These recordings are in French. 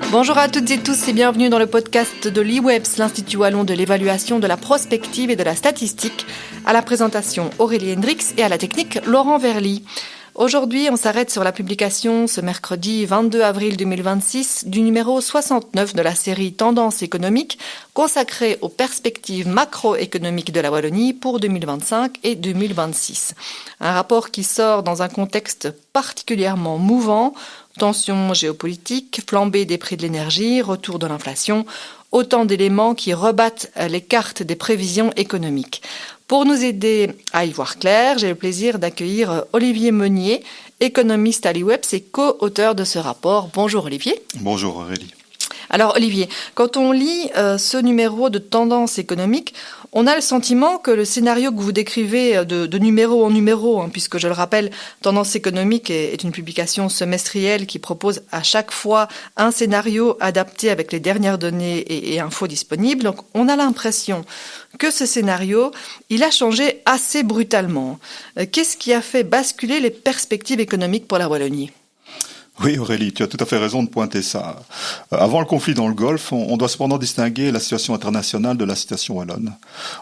Bonjour à toutes et tous et bienvenue dans le podcast de l'IWEPS, l'Institut Wallon de l'évaluation de la prospective et de la statistique. À la présentation Aurélie Hendrix et à la technique Laurent Verly. Aujourd'hui, on s'arrête sur la publication ce mercredi 22 avril 2026 du numéro 69 de la série Tendances économiques consacrée aux perspectives macroéconomiques de la Wallonie pour 2025 et 2026. Un rapport qui sort dans un contexte particulièrement mouvant, tensions géopolitiques, flambée des prix de l'énergie, retour de l'inflation, autant d'éléments qui rebattent les cartes des prévisions économiques. Pour nous aider à y voir clair, j'ai le plaisir d'accueillir Olivier Meunier, économiste à l'IWEPS et co-auteur de ce rapport. Bonjour Olivier. Bonjour Aurélie. Alors Olivier, quand on lit ce numéro de Tendances économiques, on a le sentiment que le scénario que vous décrivez de numéro en numéro, puisque je le rappelle, Tendances économiques est une publication semestrielle qui propose à chaque fois un scénario adapté avec les dernières données et infos disponibles. Donc on a l'impression que ce scénario, il a changé assez brutalement. Qu'est-ce qui a fait basculer les perspectives économiques pour la Wallonie ? Oui Aurélie, tu as tout à fait raison de pointer ça. Avant le conflit dans le Golfe, on doit cependant distinguer la situation internationale de la situation wallonne.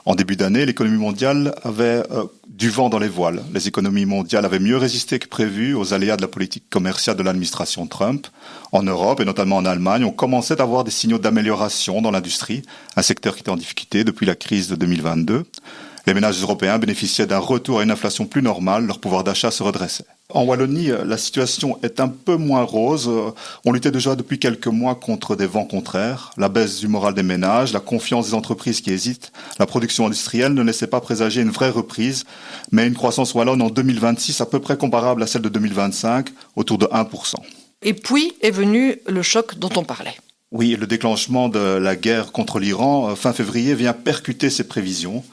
En début d'année, l'économie mondiale avait du vent dans les voiles. Les économies mondiales avaient mieux résisté que prévu aux aléas de la politique commerciale de l'administration Trump. En Europe et notamment en Allemagne, on commençait à avoir des signaux d'amélioration dans l'industrie, un secteur qui était en difficulté depuis la crise de 2022. Les ménages européens bénéficiaient d'un retour à une inflation plus normale, leur pouvoir d'achat se redressait. En Wallonie, la situation est un peu moins rose. On luttait déjà depuis quelques mois contre des vents contraires, la baisse du moral des ménages, la confiance des entreprises qui hésitent. La production industrielle ne laissait pas présager une vraie reprise, mais une croissance wallonne en 2026 à peu près comparable à celle de 2025, autour de 1%. Et puis est venu le choc dont on parlait. Oui, le déclenchement de la guerre contre l'Iran, fin février, vient percuter ces prévisions.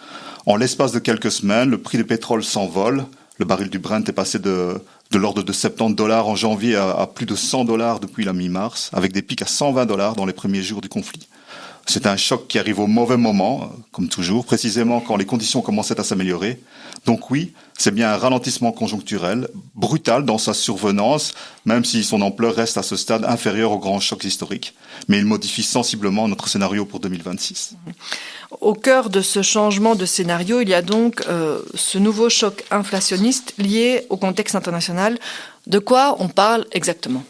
En l'espace de quelques semaines, le prix du pétrole s'envole. Le baril du Brent est passé de l'ordre de $70 en janvier à plus de $100 depuis la mi-mars, avec des pics à $120 dans les premiers jours du conflit. C'est un choc qui arrive au mauvais moment, comme toujours, précisément quand les conditions commençaient à s'améliorer. Donc oui, c'est bien un ralentissement conjoncturel, brutal dans sa survenance, même si son ampleur reste à ce stade inférieure aux grands chocs historiques. Mais il modifie sensiblement notre scénario pour 2026. Au cœur de ce changement de scénario, il y a donc ce nouveau choc inflationniste lié au contexte international. De quoi on parle exactement ?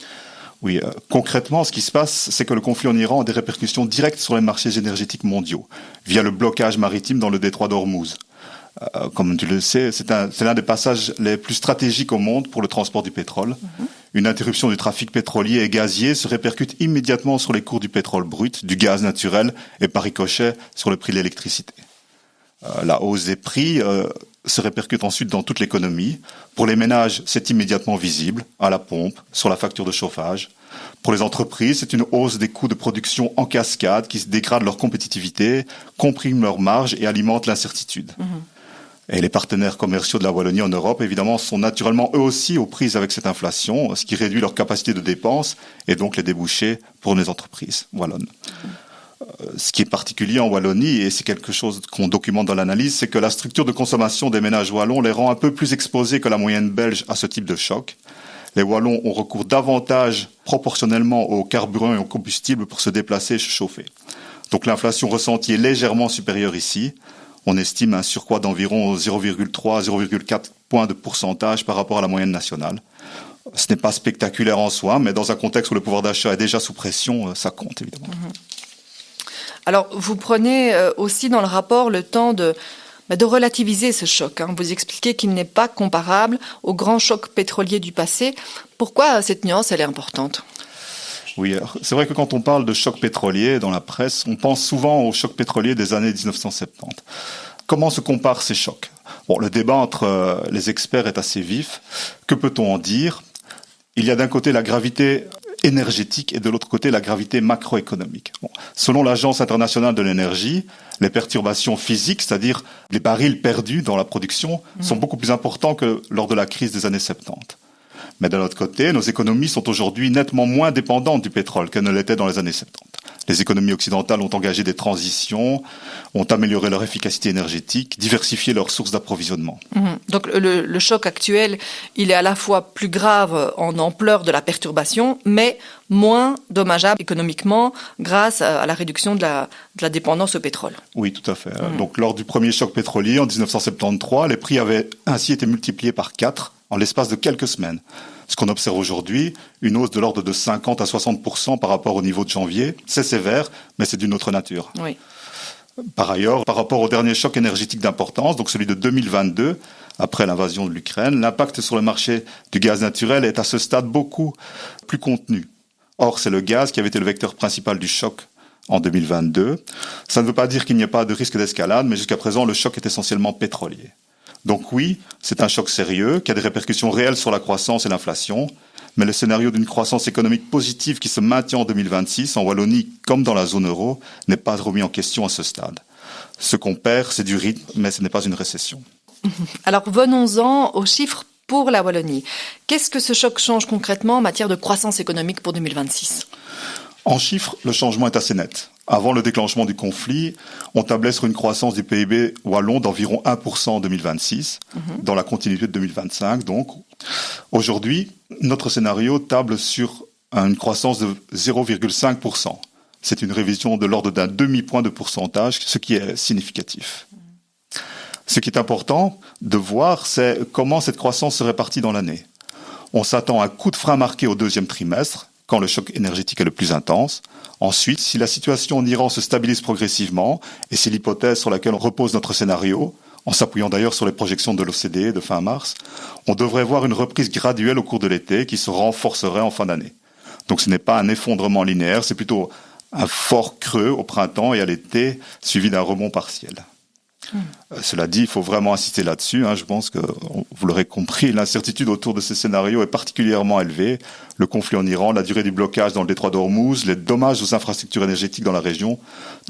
Oui, concrètement, ce qui se passe, c'est que le conflit en Iran a des répercussions directes sur les marchés énergétiques mondiaux, via le blocage maritime dans le détroit d'Ormuz. Comme tu le sais, c'est l'un des passages les plus stratégiques au monde pour le transport du pétrole. Une interruption du trafic pétrolier et gazier se répercute immédiatement sur les cours du pétrole brut, du gaz naturel et par ricochet sur le prix de l'électricité. La hausse des prix se répercute ensuite dans toute l'économie. Pour les ménages, c'est immédiatement visible, à la pompe, sur la facture de chauffage. Pour les entreprises, c'est une hausse des coûts de production en cascade qui dégradent leur compétitivité, compriment leurs marges et alimentent l'incertitude. Et les partenaires commerciaux de la Wallonie en Europe, évidemment, sont naturellement eux aussi aux prises avec cette inflation, ce qui réduit leur capacité de dépense et donc les débouchés pour les entreprises wallonnes. Ce qui est particulier en Wallonie, et c'est quelque chose qu'on documente dans l'analyse, c'est que la structure de consommation des ménages wallons les rend un peu plus exposés que la moyenne belge à ce type de choc. Les Wallons ont recours davantage proportionnellement aux carburants et aux combustibles pour se déplacer et se chauffer. Donc l'inflation ressentie est légèrement supérieure ici. On estime un surcroît d'environ 0,3 à 0,4 points de pourcentage par rapport à la moyenne nationale. Ce n'est pas spectaculaire en soi, mais dans un contexte où le pouvoir d'achat est déjà sous pression, ça compte évidemment. Alors, vous prenez aussi dans le rapport le temps de relativiser ce choc. Vous expliquez qu'il n'est pas comparable au grand choc pétrolier du passé. Pourquoi cette nuance, elle est importante ? Oui, c'est vrai que quand on parle de choc pétrolier dans la presse, on pense souvent au choc pétrolier des années 1970. Comment se comparent ces chocs ? Bon, le débat entre les experts est assez vif. Que peut-on en dire ? Il y a d'un côté la gravité énergétique et de l'autre côté la gravité macroéconomique. Bon, selon l'Agence internationale de l'énergie, les perturbations physiques, c'est-à-dire les barils perdus dans la production, sont beaucoup plus importants que lors de la crise des années 70. Mais d'un autre côté, nos économies sont aujourd'hui nettement moins dépendantes du pétrole qu'elles ne l'étaient dans les années 70. Les économies occidentales ont engagé des transitions, ont amélioré leur efficacité énergétique, diversifié leurs sources d'approvisionnement. Donc le choc actuel, il est à la fois plus grave en ampleur de la perturbation, mais moins dommageable économiquement grâce à la réduction de la dépendance au pétrole. Oui, tout à fait. Donc lors du premier choc pétrolier en 1973, les prix avaient ainsi été multipliés par 4 en l'espace de quelques semaines. Ce qu'on observe aujourd'hui, une hausse de l'ordre de 50 à 60% par rapport au niveau de janvier, c'est sévère, mais c'est d'une autre nature. Oui. Par ailleurs, par rapport au dernier choc énergétique d'importance, donc celui de 2022, après l'invasion de l'Ukraine, l'impact sur le marché du gaz naturel est à ce stade beaucoup plus contenu. Or, c'est le gaz qui avait été le vecteur principal du choc en 2022. Ça ne veut pas dire qu'il n'y ait pas de risque d'escalade, mais jusqu'à présent, le choc est essentiellement pétrolier. Donc oui, c'est un choc sérieux qui a des répercussions réelles sur la croissance et l'inflation, mais le scénario d'une croissance économique positive qui se maintient en 2026, en Wallonie comme dans la zone euro, n'est pas remis en question à ce stade. Ce qu'on perd, c'est du rythme, mais ce n'est pas une récession. Alors venons-en aux chiffres pour la Wallonie. Qu'est-ce que ce choc change concrètement en matière de croissance économique pour 2026 ? En chiffres, le changement est assez net. Avant le déclenchement du conflit, on tablait sur une croissance du PIB wallon d'environ 1% en 2026, dans la continuité de 2025. Donc, aujourd'hui, notre scénario table sur une croissance de 0,5%. C'est une révision de l'ordre d'un demi-point de pourcentage, ce qui est significatif. Ce qui est important de voir, c'est comment cette croissance se répartit dans l'année. On s'attend à un coup de frein marqué au deuxième trimestre, quand le choc énergétique est le plus intense. Ensuite, si la situation en Iran se stabilise progressivement, et c'est l'hypothèse sur laquelle on repose notre scénario, en s'appuyant d'ailleurs sur les projections de l'OCDE de fin mars, on devrait voir une reprise graduelle au cours de l'été qui se renforcerait en fin d'année. Donc ce n'est pas un effondrement linéaire, c'est plutôt un fort creux au printemps et à l'été, suivi d'un rebond partiel. Cela dit, il faut vraiment insister là-dessus. Je pense que, vous l'aurez compris, l'incertitude autour de ces scénarios est particulièrement élevée. Le conflit en Iran, la durée du blocage dans le détroit d'Ormuz, les dommages aux infrastructures énergétiques dans la région,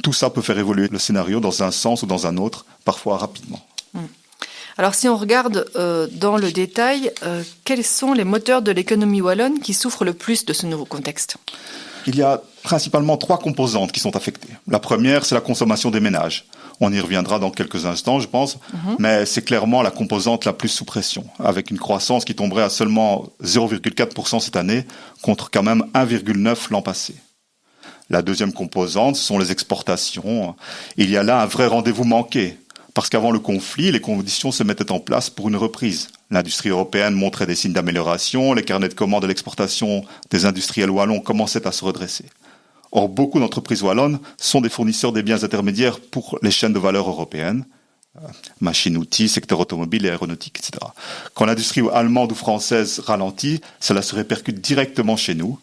tout ça peut faire évoluer le scénario dans un sens ou dans un autre, parfois rapidement. Alors si on regarde dans le détail, quels sont les moteurs de l'économie wallonne qui souffrent le plus de ce nouveau contexte ? Il y a principalement 3 composantes qui sont affectées. La première, c'est la consommation des ménages. On y reviendra dans quelques instants, je pense, mais c'est clairement la composante la plus sous pression, avec une croissance qui tomberait à seulement 0,4% cette année, contre quand même 1,9% l'an passé. La deuxième composante, ce sont les exportations. Il y a là un vrai rendez-vous manqué, parce qu'avant le conflit, les conditions se mettaient en place pour une reprise. L'industrie européenne montrait des signes d'amélioration, les carnets de commandes de l'exportation des industriels wallons commençaient à se redresser. Or, beaucoup d'entreprises wallonnes sont des fournisseurs des biens intermédiaires pour les chaînes de valeur européennes, machines-outils, secteur automobile et aéronautique, etc. Quand l'industrie allemande ou française ralentit, cela se répercute directement chez nous.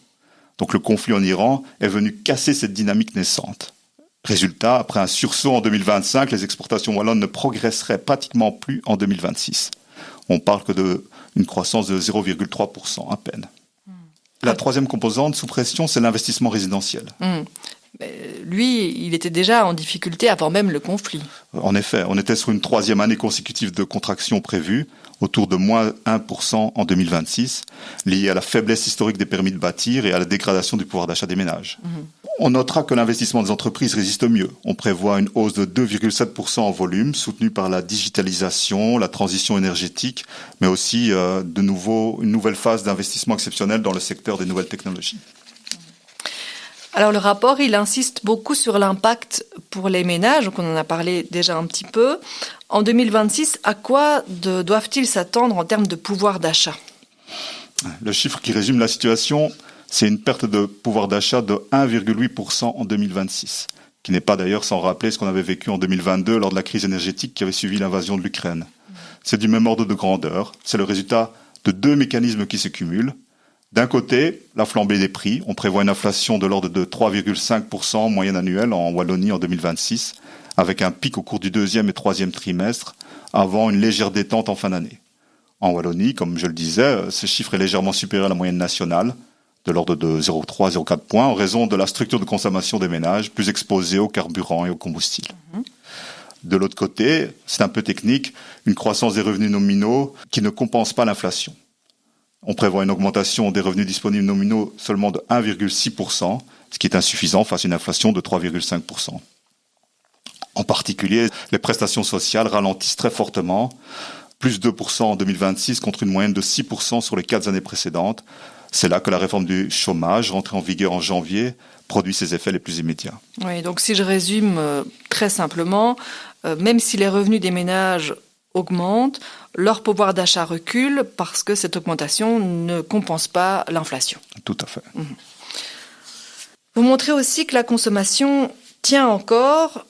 Donc le conflit en Iran est venu casser cette dynamique naissante. Résultat, après un sursaut en 2025, les exportations wallonnes ne progresseraient pratiquement plus en 2026. On parle que d'une croissance de 0,3% à peine. La troisième composante sous pression, c'est l'investissement résidentiel. Lui, il était déjà en difficulté avant même le conflit. En effet, on était sur une 3e année consécutive de contraction prévue, autour de moins 1% en 2026, liée à la faiblesse historique des permis de bâtir et à la dégradation du pouvoir d'achat des ménages. On notera que l'investissement des entreprises résiste mieux. On prévoit une hausse de 2,7% en volume, soutenue par la digitalisation, la transition énergétique, mais aussi de nouveau une nouvelle phase d'investissement exceptionnel dans le secteur des nouvelles technologies. Alors le rapport, il insiste beaucoup sur l'impact pour les ménages, donc on en a parlé déjà un petit peu. En 2026, à quoi doivent-ils s'attendre en termes de pouvoir d'achat ? Le chiffre qui résume la situation, c'est une perte de pouvoir d'achat de 1,8% en 2026, qui n'est pas d'ailleurs sans rappeler ce qu'on avait vécu en 2022 lors de la crise énergétique qui avait suivi l'invasion de l'Ukraine. C'est du même ordre de grandeur, c'est le résultat de 2 mécanismes qui se cumulent. D'un côté, la flambée des prix. On prévoit une inflation de l'ordre de 3,5% en moyenne annuelle en Wallonie en 2026, avec un pic au cours du 2e et 3e trimestre, avant une légère détente en fin d'année. En Wallonie, comme je le disais, ce chiffre est légèrement supérieur à la moyenne nationale, de l'ordre de 0,3-0,4 points, en raison de la structure de consommation des ménages, plus exposée aux carburants et aux combustibles. De l'autre côté, c'est un peu technique, une croissance des revenus nominaux qui ne compense pas l'inflation. On prévoit une augmentation des revenus disponibles nominaux seulement de 1,6%, ce qui est insuffisant face à une inflation de 3,5%. En particulier, les prestations sociales ralentissent très fortement, plus 2% en 2026 contre une moyenne de 6% sur les 4 années précédentes. C'est là que la réforme du chômage, rentrée en vigueur en janvier, produit ses effets les plus immédiats. Oui, donc si je résume très simplement, même si les revenus des ménages augmentent, leur pouvoir d'achat recule parce que cette augmentation ne compense pas l'inflation. Tout à fait. Vous montrez aussi que la consommation tient encore,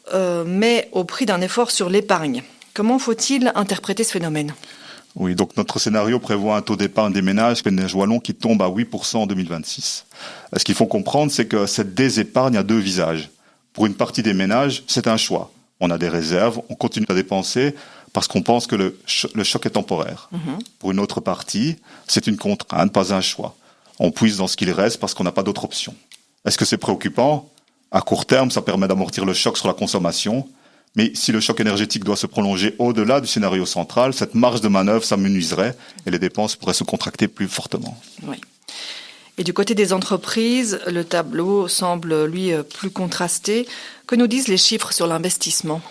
mais au prix d'un effort sur l'épargne. Comment faut-il interpréter ce phénomène ? Oui, donc notre scénario prévoit un taux d'épargne des ménages wallons qui tombe à 8% en 2026. Ce qu'il faut comprendre, c'est que cette désépargne a deux visages. Pour une partie des ménages, c'est un choix. On a des réserves, on continue à dépenser parce qu'on pense que le choc est temporaire. Pour une autre partie, c'est une contrainte, pas un choix. On puise dans ce qu'il reste parce qu'on n'a pas d'autre option. Est-ce que c'est préoccupant ? À court terme, ça permet d'amortir le choc sur la consommation. Mais si le choc énergétique doit se prolonger au-delà du scénario central, cette marge de manœuvre s'amenuiserait et les dépenses pourraient se contracter plus fortement. Oui. Et du côté des entreprises, le tableau semble, lui, plus contrasté. Que nous disent les chiffres sur l'investissement ?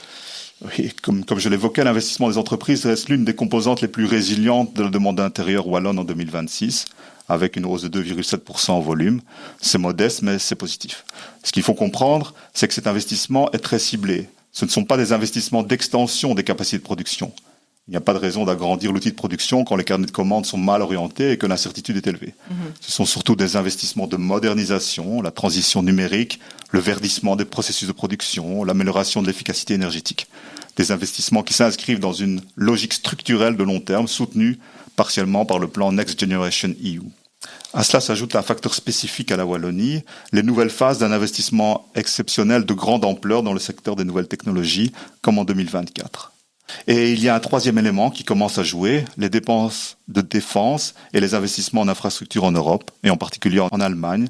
Oui, comme je l'évoquais, l'investissement des entreprises reste l'une des composantes les plus résilientes de la demande intérieure wallonne en 2026, avec une hausse de 2,7% en volume. C'est modeste, mais c'est positif. Ce qu'il faut comprendre, c'est que cet investissement est très ciblé. Ce ne sont pas des investissements d'extension des capacités de production. Il n'y a pas de raison d'agrandir l'outil de production quand les carnets de commandes sont mal orientés et que l'incertitude est élevée. Ce sont surtout des investissements de modernisation, la transition numérique, le verdissement des processus de production, l'amélioration de l'efficacité énergétique. Des investissements qui s'inscrivent dans une logique structurelle de long terme soutenue partiellement par le plan Next Generation EU. À cela s'ajoute un facteur spécifique à la Wallonie, les nouvelles phases d'un investissement exceptionnel de grande ampleur dans le secteur des nouvelles technologies, comme en 2024. Et il y a un troisième élément qui commence à jouer, les dépenses de défense et les investissements en infrastructures en Europe, et en particulier en Allemagne,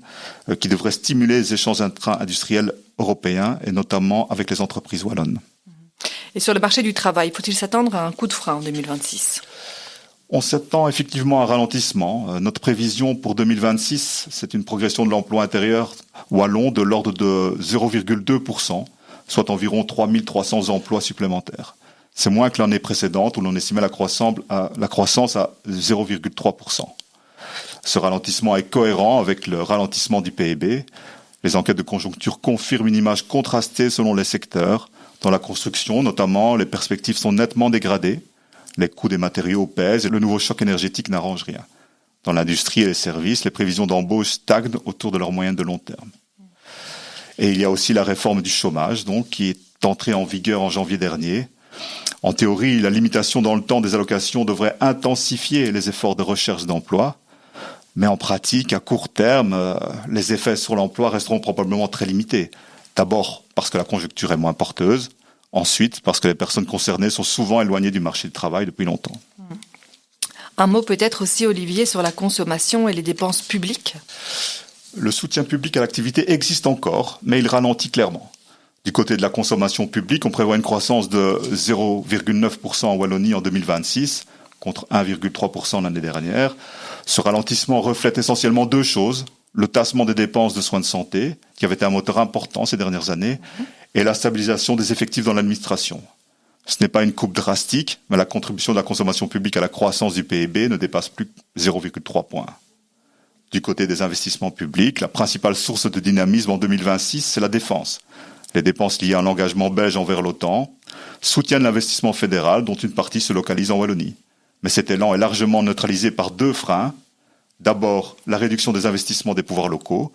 qui devraient stimuler les échanges intra-industriels européens, et notamment avec les entreprises wallonnes. Et sur le marché du travail, faut-il s'attendre à un coup de frein en 2026 ? On s'attend effectivement à un ralentissement. Notre prévision pour 2026, c'est une progression de l'emploi intérieur wallon de l'ordre de 0,2%, soit environ 3300 emplois supplémentaires. C'est moins que l'année précédente où l'on estimait la croissance à 0,3%. Ce ralentissement est cohérent avec le ralentissement du PIB. Les enquêtes de conjoncture confirment une image contrastée selon les secteurs. Dans la construction, notamment, les perspectives sont nettement dégradées. Les coûts des matériaux pèsent et le nouveau choc énergétique n'arrange rien. Dans l'industrie et les services, les prévisions d'embauche stagnent autour de leur moyenne de long terme. Et il y a aussi la réforme du chômage, donc, qui est entrée en vigueur en janvier dernier. En théorie, la limitation dans le temps des allocations devrait intensifier les efforts de recherche d'emploi. Mais en pratique, à court terme, les effets sur l'emploi resteront probablement très limités. D'abord parce que la conjoncture est moins porteuse. Ensuite, parce que les personnes concernées sont souvent éloignées du marché du travail depuis longtemps. Un mot peut-être aussi, Olivier, sur la consommation et les dépenses publiques. Le soutien public à l'activité existe encore, mais il ralentit clairement. Du côté de la consommation publique, on prévoit une croissance de 0,9% en Wallonie en 2026, contre 1,3% l'année dernière. Ce ralentissement reflète essentiellement deux choses. Le tassement des dépenses de soins de santé, qui avait été un moteur important ces dernières années, et la stabilisation des effectifs dans l'administration. Ce n'est pas une coupe drastique, mais la contribution de la consommation publique à la croissance du PIB ne dépasse plus 0,3 points. Du côté des investissements publics, la principale source de dynamisme en 2026, c'est la défense. Les dépenses liées à l'engagement belge envers l'OTAN soutiennent l'investissement fédéral, dont une partie se localise en Wallonie. Mais cet élan est largement neutralisé par deux freins. D'abord, la réduction des investissements des pouvoirs locaux.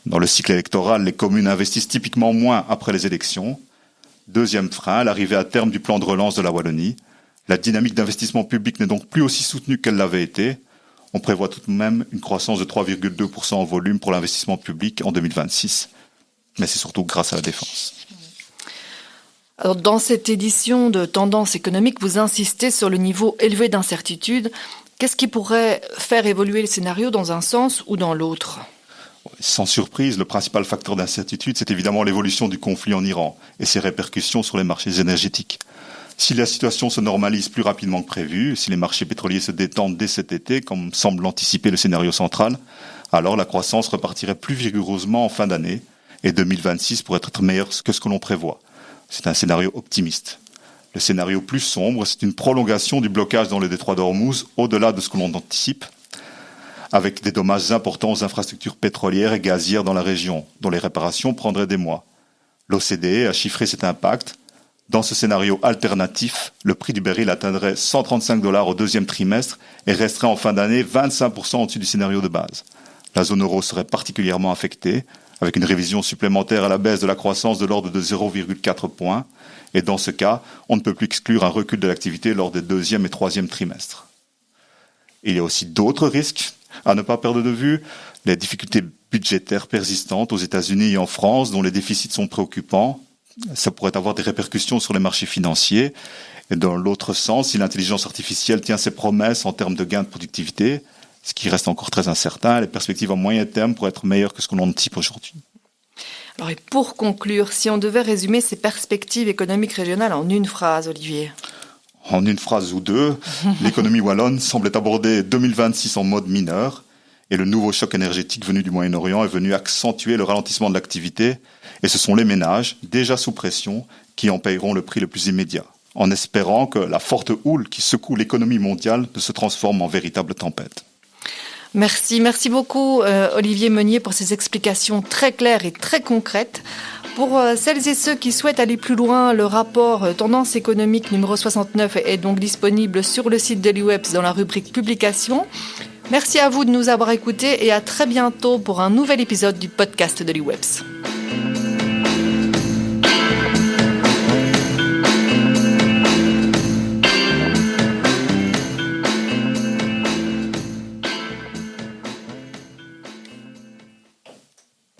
Dans le cycle électoral, les communes investissent typiquement moins après les élections. Deuxième frein, l'arrivée à terme du plan de relance de la Wallonie. La dynamique d'investissement public n'est donc plus aussi soutenue qu'elle l'avait été. On prévoit tout de même une croissance de 3,2% en volume pour l'investissement public en 2026. Mais c'est surtout grâce à la défense. Alors, dans cette édition de Tendance économique, vous insistez sur le niveau élevé d'incertitude. Qu'est-ce qui pourrait faire évoluer le scénario dans un sens ou dans l'autre ? Sans surprise, le principal facteur d'incertitude, c'est évidemment l'évolution du conflit en Iran et ses répercussions sur les marchés énergétiques. Si la situation se normalise plus rapidement que prévu, si les marchés pétroliers se détendent dès cet été, comme semble l'anticiper le scénario central, alors la croissance repartirait plus vigoureusement en fin d'année et 2026 pourrait être meilleur que ce que l'on prévoit. C'est un scénario optimiste. Le scénario plus sombre, c'est une prolongation du blocage dans le détroit d'Ormuz au-delà de ce que l'on anticipe, avec des dommages importants aux infrastructures pétrolières et gazières dans la région, dont les réparations prendraient des mois. L'OCDE a chiffré cet impact. Dans ce scénario alternatif, le prix du baril atteindrait $135 au deuxième trimestre et resterait en fin d'année 25% au-dessus du scénario de base. La zone euro serait particulièrement affectée, avec une révision supplémentaire à la baisse de la croissance de l'ordre de 0,4 points. Et dans ce cas, on ne peut plus exclure un recul de l'activité lors des deuxième et troisième trimestres. Il y a aussi d'autres risques à ne pas perdre de vue. Les difficultés budgétaires persistantes aux États-Unis et en France, dont les déficits sont préoccupants. Ça pourrait avoir des répercussions sur les marchés financiers. Et dans l'autre sens, si l'intelligence artificielle tient ses promesses en termes de gains de productivité, ce qui reste encore très incertain, les perspectives à moyen terme pourraient être meilleures que ce qu'on anticipe aujourd'hui. Alors, et pour conclure, si on devait résumer ces perspectives économiques régionales en une phrase, Olivier? En une phrase ou deux, l'économie wallonne semblait aborder 2026 en mode mineur et le nouveau choc énergétique venu du Moyen-Orient est venu accentuer le ralentissement de l'activité et ce sont les ménages, déjà sous pression, qui en paieront le prix le plus immédiat, en espérant que la forte houle qui secoue l'économie mondiale ne se transforme en véritable tempête. Merci beaucoup Olivier Meunier pour ces explications très claires et très concrètes. Pour celles et ceux qui souhaitent aller plus loin, le rapport Tendance économique numéro 69 est donc disponible sur le site de l'IWEBS dans la rubrique Publications. Merci à vous de nous avoir écoutés et à très bientôt pour un nouvel épisode du podcast de l'IWEBS.